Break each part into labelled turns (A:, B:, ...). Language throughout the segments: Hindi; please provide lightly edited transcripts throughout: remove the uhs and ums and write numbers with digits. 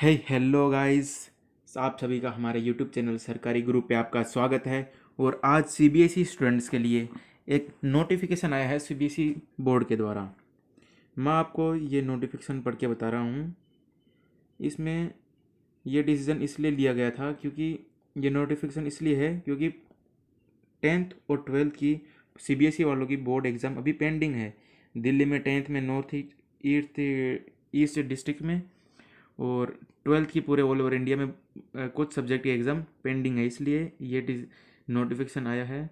A: Hello guys. आप सभी का हमारे यूट्यूब चैनल सरकारी गुरु पे आपका स्वागत है। और आज सीबीएसई स्टूडेंट्स के लिए एक नोटिफिकेशन आया है सीबीएसई बोर्ड के द्वारा। मैं आपको ये नोटिफिकेशन पढ़ के बता रहा हूँ। इसमें ये डिसीज़न इसलिए लिया गया था क्योंकि ये नोटिफिकेशन इसलिए है क्योंकि 10th और 12th की सीबीएसई वालों की बोर्ड एग्ज़ाम अभी पेंडिंग है। दिल्ली में 10th में नॉर्थ ईस्ट ईस्ट डिस्ट्रिक्ट में, और 12th की पूरे ऑल ओवर इंडिया में कुछ सब्जेक्ट की एग्ज़ाम पेंडिंग है, इसलिए ये नोटिफिकेशन आया है।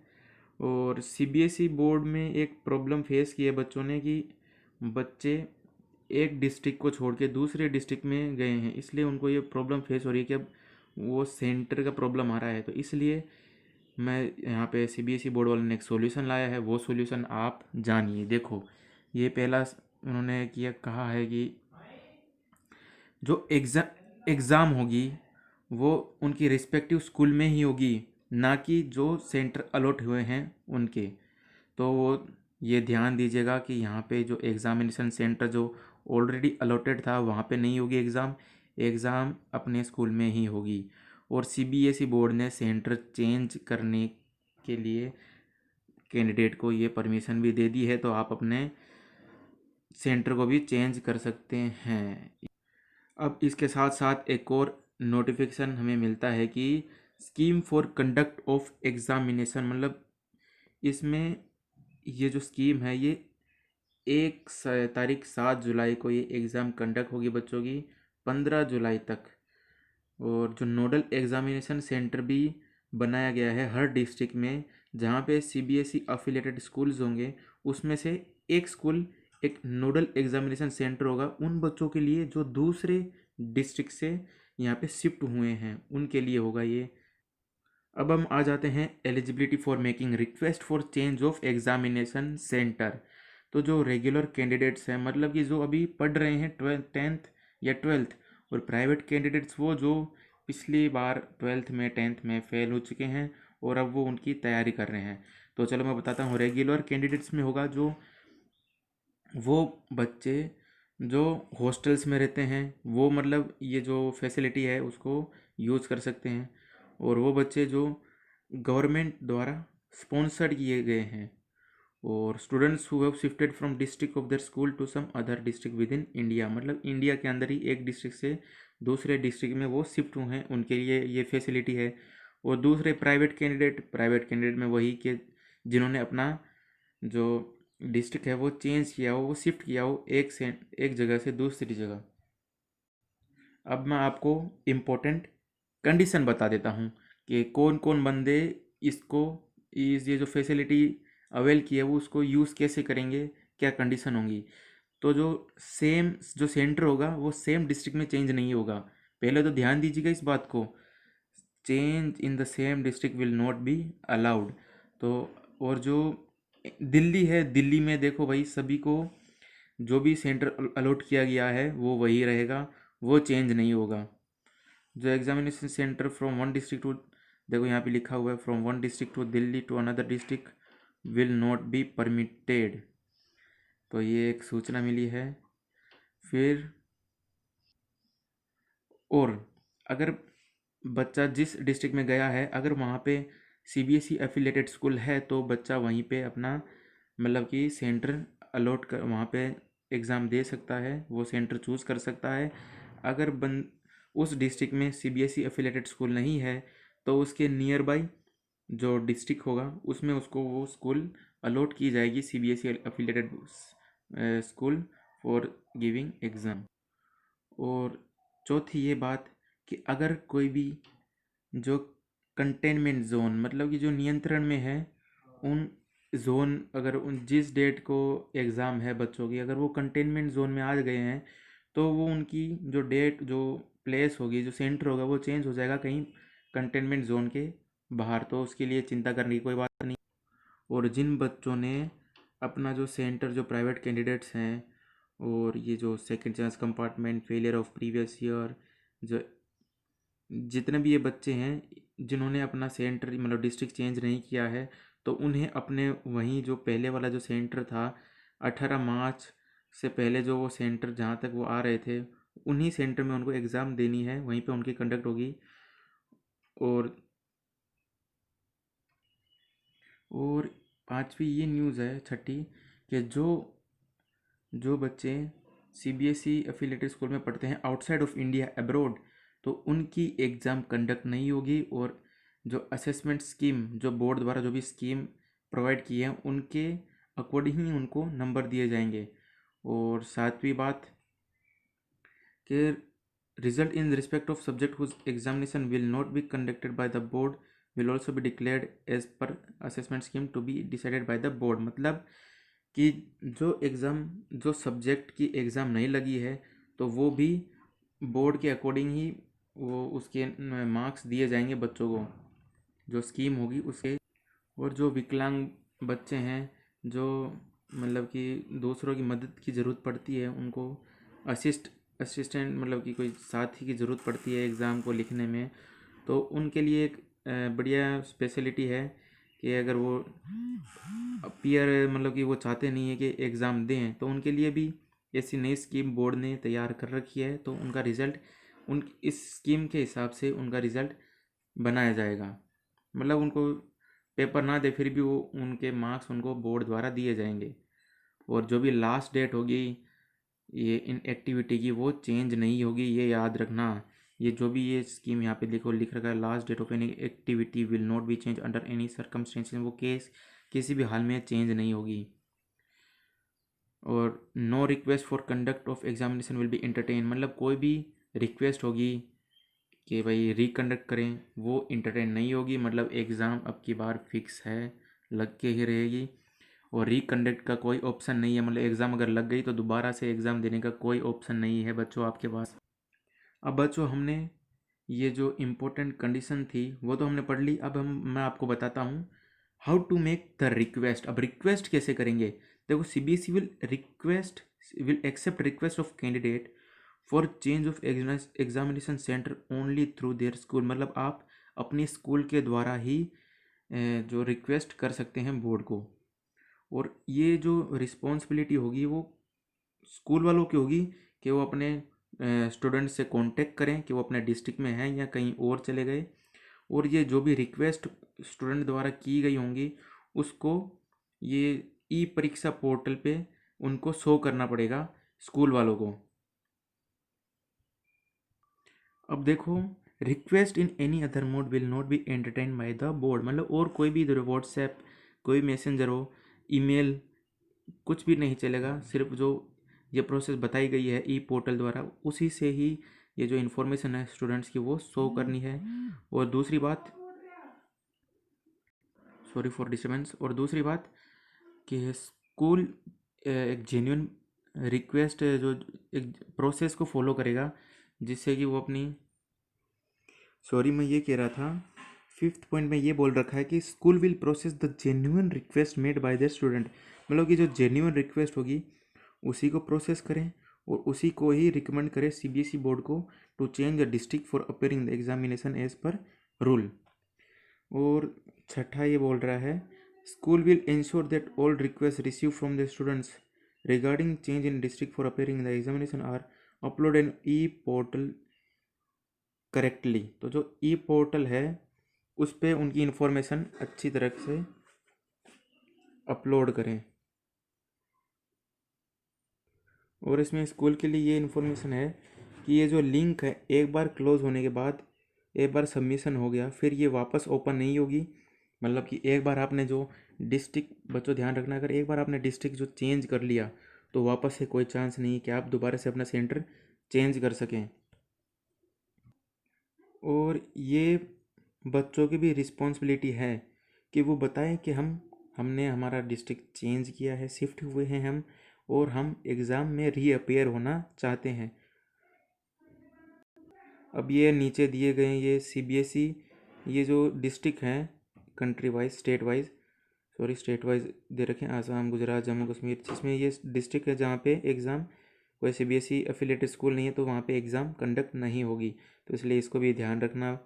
A: और सीबीएसई बोर्ड में एक प्रॉब्लम फेस की है बच्चों ने कि बच्चे एक डिस्ट्रिक्ट को छोड़ के दूसरे डिस्ट्रिक्ट में गए हैं, इसलिए उनको ये प्रॉब्लम फेस हो रही है कि अब वो सेंटर का प्रॉब्लम आ रहा है। तो इसलिए मैं यहाँ पे सीबीएसई बोर्ड वालों ने एक सॉल्यूशन लाया है, वो सॉल्यूशन आप जानिए। देखो, ये पहला उन्होंने किया कहा है कि जो एग्ज़ाम होगी वो उनकी रिस्पेक्टिव स्कूल में ही होगी, ना कि जो सेंटर अलॉट हुए हैं उनके। तो वो ये ध्यान दीजिएगा कि यहाँ पे जो एग्ज़ामिनेशन सेंटर जो ऑलरेडी अलॉटेड था वहाँ पे नहीं होगी एग्ज़ाम, एग्ज़ाम अपने स्कूल में ही होगी। और सीबीएसई बोर्ड ने सेंटर चेंज करने के लिए कैंडिडेट को ये परमिशन भी दे दी है, तो आप अपने सेंटर को भी चेंज कर सकते हैं। अब इसके साथ साथ एक और नोटिफिकेशन हमें मिलता है कि scheme for conduct of examination, मतलब इसमें ये जो स्कीम है ये तारीख 7 जुलाई को ये एग्ज़ाम कंडक्ट होगी बच्चों की 15 जुलाई तक। और जो नोडल एग्ज़ामिनेशन सेंटर भी बनाया गया है हर डिस्ट्रिक्ट में, जहाँ पे सीबीएसई अफिलेटेड स्कूल्स होंगे उसमें से एक स्कूल एक नोडल एग्ज़ामिनेशन सेंटर होगा उन बच्चों के लिए जो दूसरे डिस्ट्रिक्ट से यहाँ पे शिफ्ट हुए हैं, उनके लिए होगा ये। अब हम आ जाते हैं eligibility for making request for change of examination centre. तो जो रेगुलर कैंडिडेट्स हैं, मतलब कि जो अभी पढ़ रहे हैं 10th या 12th, और प्राइवेट कैंडिडेट्स वो जो पिछली बार 12th में 10th में फेल हो चुके हैं और अब वो उनकी तैयारी कर रहे हैं। तो चलो मैं बताता हूँ। रेगुलर कैंडिडेट्स में होगा जो वो बच्चे जो हॉस्टल्स में रहते हैं, वो मतलब ये जो फैसिलिटी है उसको यूज़ कर सकते हैं। और वो बच्चे जो गवर्नमेंट द्वारा स्पॉन्सर्ड किए गए हैं, और students who have shifted from district of their school to some other district within India, मतलब इंडिया के अंदर ही एक डिस्ट्रिक्ट से दूसरे डिस्ट्रिक्ट में वो शिफ्ट हुए हैं, उनके लिए ये फैसिलिटी है। और दूसरे प्राइवेट कैंडिडेट में वही के जिन्होंने अपना जो डिस्ट्रिक्ट है वो चेंज किया हो, वो शिफ्ट किया हो एक जगह से दूसरी जगह। अब मैं आपको इम्पोर्टेंट कंडीशन बता देता हूँ कि कौन कौन बंदे इसको ये जो फैसिलिटी अवेल की है वो उसको यूज़ कैसे करेंगे, क्या कंडीशन होंगी। तो जो सेंटर होगा वो सेम डिस्ट्रिक्ट में चेंज नहीं होगा। पहले तो ध्यान दीजिएगा इस बात को, change in the same district will not be allowed. तो और जो दिल्ली है, दिल्ली में देखो भाई सभी को जो भी सेंटर अलॉट किया गया है वो वही रहेगा, वो चेंज नहीं होगा। जो examination centre from one district to, देखो यहाँ पे लिखा हुआ है from one district to Delhi to another district will not be permitted. तो ये एक सूचना मिली है। फिर और अगर बच्चा जिस डिस्ट्रिक्ट में गया है अगर वहाँ पे सीबीएसई एफिलेटेड स्कूल है तो बच्चा वहीं पे अपना मतलब कि सेंटर अलॉट कर वहाँ पे एग्ज़ाम दे सकता है, वो सेंटर चूज़ कर सकता है। अगर उस डिस्ट्रिक्ट में सीबीएसई एफिलेटेड स्कूल नहीं है तो उसके नियर बाई जो डिस्ट्रिक्ट होगा उसमें उसको वो स्कूल अलॉट की जाएगी, CBSE affiliated school for giving exam. और चौथी ये बात कि अगर कोई भी जो कंटेनमेंट जोन मतलब कि जो नियंत्रण में है, उन जोन अगर उन जिस डेट को एग्ज़ाम है बच्चों की अगर वो कंटेनमेंट जोन में आ गए हैं तो वो उनकी जो डेट जो प्लेस होगी जो सेंटर होगा वो चेंज हो जाएगा कहीं कंटेनमेंट जोन के बाहर। तो उसके लिए चिंता करने की कोई बात नहीं। और जिन बच्चों ने अपना जो सेंटर जो प्राइवेट कैंडिडेट्स हैं और ये जो second chance compartment failure of previous year, जो जितने भी ये बच्चे हैं जिन्होंने अपना सेंटर मतलब डिस्ट्रिक्ट चेंज नहीं किया है तो उन्हें अपने वहीं जो पहले वाला जो सेंटर था 18 मार्च से पहले जो वो सेंटर जहाँ तक वो आ रहे थे उन्हीं सेंटर में उनको एग्ज़ाम देनी है, वहीं पे उनकी कंडक्ट होगी। और और पांचवी ये न्यूज़ है, छठी, कि जो जो बच्चे सीबीएसई एफिलेटेड स्कूल में पढ़ते हैं आउटसाइड ऑफ इंडिया अब्रॉड, तो उनकी एग्ज़ाम कंडक्ट नहीं होगी। और जो असेसमेंट स्कीम, जो बोर्ड द्वारा जो भी स्कीम प्रोवाइड की है, उनके अकॉर्डिंग ही उनको नंबर दिए जाएंगे। और सातवीं बात कि result in respect of subject whose examination will not be conducted by the board will also be declared as per assessment scheme to be decided by the board. मतलब कि जो सब्जेक्ट की एग्ज़ाम नहीं लगी है, तो वो भी बोर्ड के अकॉर्डिंग ही वो उसके मार्क्स दिए जाएंगे बच्चों को, जो स्कीम होगी उसके। और जो विकलांग बच्चे हैं, जो मतलब कि दूसरों की मदद की ज़रूरत पड़ती है, उनको असिस्टेंट मतलब कि कोई साथी की ज़रूरत पड़ती है एग्ज़ाम को लिखने में, तो उनके लिए एक बढ़िया स्पेशलिटी है कि अगर वो पीयर मतलब कि वो चाहते नहीं है कि एग्ज़ाम दें, तो उनके लिए भी ऐसी नई स्कीम बोर्ड ने तैयार कर रखी है। तो उनका रिज़ल्ट उन इस स्कीम के हिसाब से उनका रिज़ल्ट बनाया जाएगा। मतलब उनको पेपर ना दे, फिर भी वो उनके मार्क्स उनको बोर्ड द्वारा दिए जाएंगे। और जो भी लास्ट डेट होगी ये इन एक्टिविटी की, वो चेंज नहीं होगी, ये याद रखना। ये जो भी ये स्कीम यहाँ पे लिख रखा है, last date of any activity will not be change under any circumstances, वो केस किसी भी हाल में चेंज नहीं होगी। और no request for conduct of examination will be entertain, मतलब कोई भी रिक्वेस्ट होगी कि भाई रिकंडक्ट करें, वो इंटरटेन नहीं होगी। मतलब एग्ज़ाम अब की बार फिक्स है, लग के ही रहेगी। और रिकंडक्ट का कोई ऑप्शन नहीं है, मतलब एग्ज़ाम अगर लग गई तो दोबारा से एग्ज़ाम देने का कोई ऑप्शन नहीं है बच्चों आपके पास। अब बच्चों हमने ये जो इम्पोर्टेंट कंडीशन थी वो तो हमने पढ़ ली। अब मैं आपको बताता हूँ how to make the request. अब रिक्वेस्ट कैसे करेंगे? देखो, CBSE will accept request of candidate for change of examination centre only through their school. मतलब आप अपनी स्कूल के द्वारा ही जो रिक्वेस्ट कर सकते हैं बोर्ड को। और ये जो रिस्पॉन्सिबिलिटी होगी वो स्कूल वालों की होगी कि वो अपने स्टूडेंट से कांटेक्ट करें कि वो अपने डिस्ट्रिक्ट में हैं या कहीं और चले गए। और ये जो भी रिक्वेस्ट स्टूडेंट द्वारा की गई होंगी उसको ये ई परीक्षा पोर्टल पे उनको शो करना पड़ेगा स्कूल वालों को। अब देखो, request in any other mode will not be entertain bye the board. मतलब और कोई भी इधर व्हाट्सएप, कोई मैसेंजर हो, ईमेल, कुछ भी नहीं चलेगा। सिर्फ जो ये प्रोसेस बताई गई है ई पोर्टल द्वारा, उसी से ही ये जो इन्फॉर्मेशन है स्टूडेंट्स की वो शो करनी है। और दूसरी बात, सॉरी फॉर डिस्टर्बेंस, और दूसरी बात कि स्कूल एक जेन्युइन रिक्वेस्ट जो एक प्रोसेस को फॉलो करेगा, जिससे कि वो अपनी, सॉरी मैं ये कह रहा था, फिफ्थ पॉइंट में ये बोल रखा है कि school will process the genuine request made by the student. मतलब कि जो जेन्युइन रिक्वेस्ट होगी उसी को प्रोसेस करें और उसी को ही रिकमेंड करें सीबीएसई बोर्ड को to change the district for appearing the examination as per rule. और छठा ये बोल रहा है school will ensure that all request receive from the students regarding change in district for appearing the examination are upload in e portal correctly. तो जो ई पोर्टल है उस पर उनकी इन्फॉर्मेशन अच्छी तरह से अपलोड करें। और इसमें स्कूल के लिए ये इन्फॉर्मेशन है कि ये जो लिंक है एक बार क्लोज होने के बाद, एक बार सबमिशन हो गया फिर ये वापस ओपन नहीं होगी। मतलब कि एक बार आपने जो डिस्ट्रिक्ट, बच्चों ध्यान रखना, अगर एक बार आपने डिस्ट्रिक्ट जो चेंज कर लिया तो वापस से कोई चांस नहीं कि आप दोबारा से अपना सेंटर चेंज कर सकें। और ये बच्चों की भी रिस्पॉन्सिबिलिटी है कि वो बताएं कि हमने हमारा डिस्ट्रिक्ट चेंज किया है, शिफ्ट हुए हैं हम, और हम एग्ज़ाम में रीअपेयर होना चाहते हैं। अब ये नीचे दिए गए ये सीबीएसई ये जो डिस्ट्रिक्ट हैं कंट्री वाइज, स्टेट वाइज दे रखे हैं, आसाम, गुजरात, जम्मू कश्मीर, जिसमें ये डिस्ट्रिक्ट है जहाँ पे एग्ज़ाम कोई सीबीएसई एफिलेटेड स्कूल नहीं है तो वहाँ पे एग्ज़ाम कंडक्ट नहीं होगी। तो इसलिए इसको भी ध्यान रखना।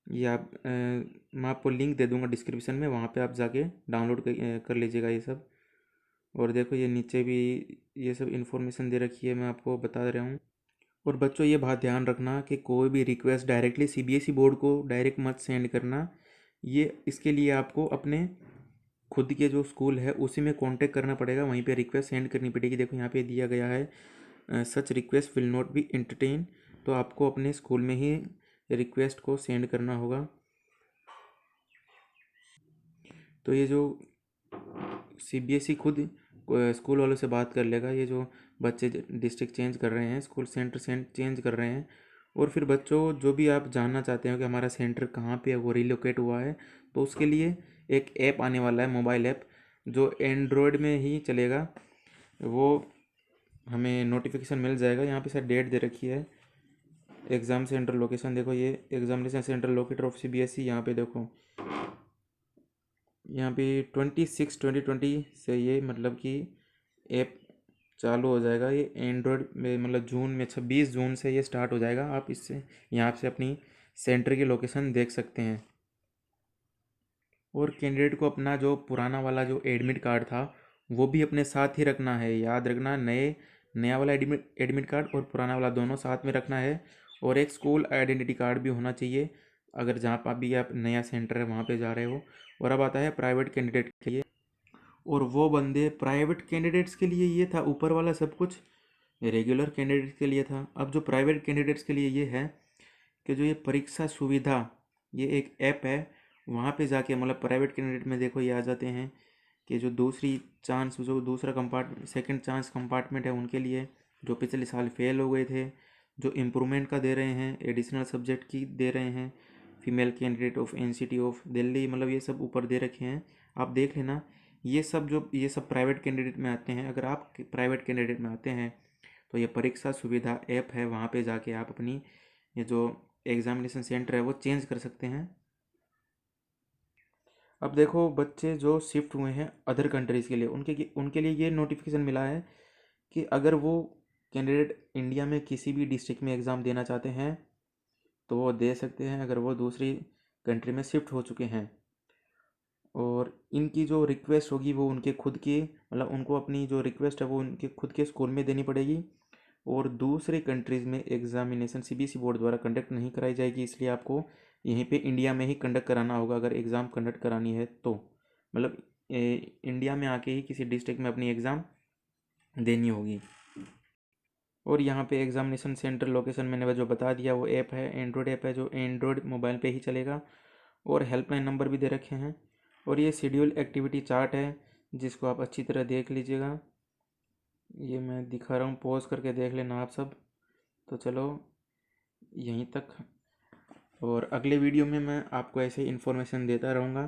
A: ये आप मैं आपको लिंक दे दूँगा डिस्क्रिप्शन में, वहाँ पे आप जाके डाउनलोड कर लीजिएगा ये सब। और देखो ये नीचे भी ये सब इन्फॉर्मेशन दे रखी है, मैं आपको बता रहा हूँ। और बच्चों ये बात ध्यान रखना कि कोई भी रिक्वेस्ट डायरेक्टली सीबीएसई बोर्ड को डायरेक्ट मत सेंड करना। ये इसके लिए आपको अपने खुद के जो स्कूल है उसी में कांटेक्ट करना पड़ेगा, वहीं पे रिक्वेस्ट सेंड करनी पड़ेगी। देखो यहाँ पे दिया गया है such request will not be entertain, तो आपको अपने स्कूल में ही रिक्वेस्ट को सेंड करना होगा। तो ये जो सीबीएसई खुद स्कूल वालों से बात कर लेगा, ये जो बच्चे डिस्ट्रिक्ट चेंज कर रहे हैं, स्कूल सेंटर चेंज कर रहे हैं, और फिर बच्चों जो भी आप जानना चाहते हो कि हमारा सेंटर कहाँ पे है, वो रिलोकेट हुआ है, तो उसके लिए एक ऐप आने वाला है, मोबाइल ऐप, जो एंड्रॉयड में ही चलेगा। वो हमें नोटिफिकेशन मिल जाएगा। यहाँ पे सर डेट दे रखी है, एग्ज़ाम सेंटर लोकेशन, देखो ये examination centre locator of CBSE. यहाँ पे देखो, यहाँ पे 26/2020 से ये मतलब कि ऐप चालू हो जाएगा। ये एंड्रॉयड में मतलब जून में 26 जून से ये स्टार्ट हो जाएगा। आप इससे यहाँ से अपनी सेंटर की लोकेशन देख सकते हैं। और कैंडिडेट को अपना जो पुराना वाला जो एडमिट कार्ड था वो भी अपने साथ ही रखना है। याद रखना, नया वाला एडमिट कार्ड और पुराना वाला दोनों साथ में रखना है। और एक स्कूल आइडेंटिटी कार्ड भी होना चाहिए, अगर जहाँ पर भी आप नया सेंटर है वहाँ पे जा रहे हो। और अब आता है प्राइवेट कैंडिडेट के लिए। और वो बंदे प्राइवेट कैंडिडेट्स के लिए ये था ऊपर वाला सब कुछ, रेगुलर कैंडिडेट के लिए था। अब जो प्राइवेट कैंडिडेट्स के लिए ये है कि जो ये परीक्षा सुविधा, ये एक ऐप है, वहाँ पे जाके मतलब प्राइवेट कैंडिडेट में देखो ये आ जाते हैं कि जो दूसरी चांस, जो दूसरा कंपार्ट सेकंड चांस कंपार्टमेंट है उनके लिए, जो पिछले साल फेल हो गए थे, जो इम्प्रूवमेंट का दे रहे हैं, एडिशनल सब्जेक्ट की दे रहे हैं, female candidate of NCT of Delhi, मतलब ये सब ऊपर दे रखे हैं, आप देख लेना। ये सब प्राइवेट कैंडिडेट में आते हैं। अगर आप प्राइवेट कैंडिडेट में आते हैं तो ये परीक्षा सुविधा ऐप है, वहाँ पे जाके आप अपनी ये जो एग्ज़ामिनेशन सेंटर है वो चेंज कर सकते हैं। अब देखो बच्चे जो शिफ्ट हुए हैं अदर कंट्रीज़ के लिए, उनके लिए ये नोटिफिकेशन मिला है कि अगर वो कैंडिडेट इंडिया में किसी भी डिस्ट्रिक्ट में एग्ज़ाम देना चाहते हैं तो वो दे सकते हैं, अगर वो दूसरी कंट्री में शिफ्ट हो चुके हैं। और इनकी जो रिक्वेस्ट होगी वो उनके खुद की, मतलब उनको अपनी जो रिक्वेस्ट है वो उनके खुद के स्कूल में देनी पड़ेगी। और दूसरे कंट्रीज़ में एग्ज़ामिनेशन सीबीएसई बोर्ड द्वारा कंडक्ट नहीं कराई जाएगी, इसलिए आपको यहीं पे इंडिया में ही कंडक्ट कराना होगा अगर एग्ज़ाम कंडक्ट करानी है तो। मतलब इंडिया में आके ही किसी डिस्ट्रिक्ट में अपनी एग्ज़ाम देनी होगी। और यहाँ पे एग्ज़ामिनेशन सेंटर लोकेशन मैंने जो बता दिया, वो ऐप है, एंड्रॉयड ऐप है, जो एंड्रॉयड मोबाइल पे ही चलेगा। और हेल्पलाइन नंबर भी दे रखे हैं। और ये शेड्यूल एक्टिविटी चार्ट है, जिसको आप अच्छी तरह देख लीजिएगा। ये मैं दिखा रहा हूँ, पॉज करके देख लेना आप सब। तो चलो यहीं तक, और अगले वीडियो में मैं आपको ऐसे इन्फॉर्मेशन देता रहूँगा।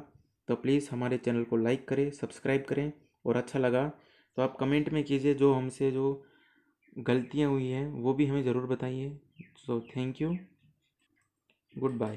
A: तो प्लीज़ हमारे चैनल को लाइक करें, सब्सक्राइब करें, और अच्छा लगा तो आप कमेंट में कीजिए, जो हमसे जो गलतियाँ हुई हैं वो भी हमें ज़रूर बताइए। So thank you, good bye.